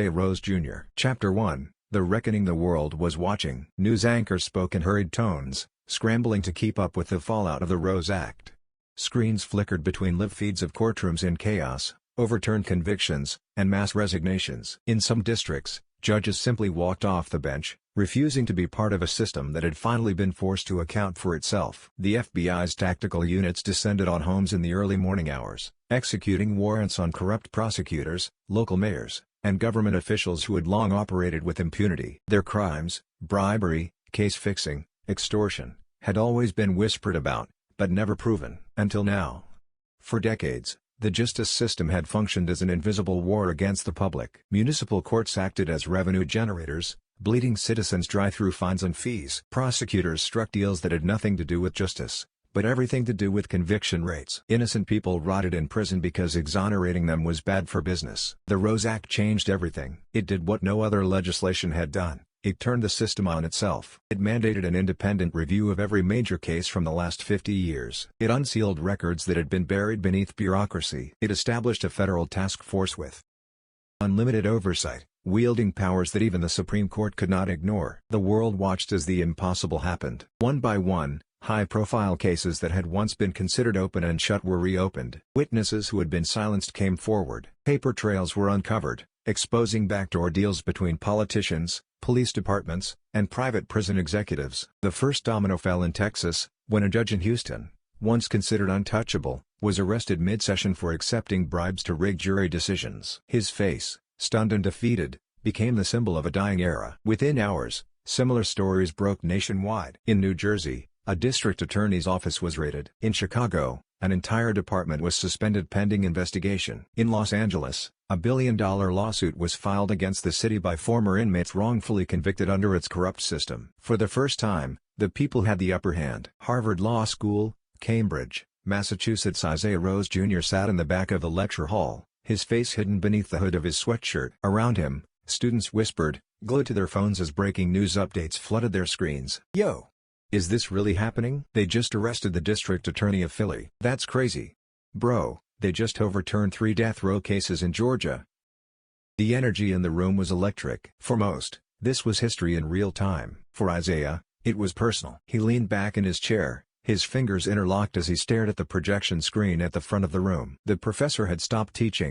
Isaiah Rose Jr. Chapter 1, The Reckoning. The world was watching. News anchors spoke in hurried tones, scrambling to keep up with the fallout of the Rose Act. Screens flickered between live feeds of courtrooms in chaos, overturned convictions, and mass resignations. In some districts, judges simply walked off the bench, refusing to be part of a system that had finally been forced to account for itself. The FBI's tactical units descended on homes in the early morning hours, executing warrants on corrupt prosecutors, local mayors, and government officials who had long operated with impunity. Their crimes, bribery, case-fixing, extortion, had always been whispered about, but never proven. Until now. For decades, the justice system had functioned as an invisible war against the public. Municipal courts acted as revenue generators, bleeding citizens dry through fines and fees. Prosecutors struck deals that had nothing to do with justice, but everything to do with conviction rates. Innocent people rotted in prison because exonerating them was bad for business. The Rose Act changed everything. It did what no other legislation had done. It turned the system on itself. It mandated an independent review of every major case from the last 50 years. It unsealed records that had been buried beneath bureaucracy. It established a federal task force with unlimited oversight, wielding powers that even the Supreme Court could not ignore. The world watched as the impossible happened. One by one, high-profile cases that had once been considered open and shut were reopened. Witnesses who had been silenced came forward. Paper trails were uncovered, exposing backdoor deals between politicians, police departments, and private prison executives. The first domino fell in Texas, when a judge in Houston, once considered untouchable, was arrested mid-session for accepting bribes to rig jury decisions. His face, stunned and defeated, became the symbol of a dying era. Within hours, similar stories broke nationwide. In New Jersey, a district attorney's office was raided. In Chicago, an entire department was suspended pending investigation. In Los Angeles, a billion-dollar lawsuit was filed against the city by former inmates wrongfully convicted under its corrupt system. For the first time, the people had the upper hand. Harvard Law School, Cambridge, Massachusetts. Isaiah Rose Jr. sat in the back of the lecture hall, his face hidden beneath the hood of his sweatshirt. Around him, students whispered, glued to their phones as breaking news updates flooded their screens. "Yo! Is this really happening? They just arrested the district attorney of Philly. That's crazy. Bro, they just overturned 3 death row cases in Georgia." The energy in the room was electric. For most, this was history in real time. For Isaiah, it was personal. He leaned back in his chair, his fingers interlocked as he stared at the projection screen at the front of the room. The professor had stopped teaching.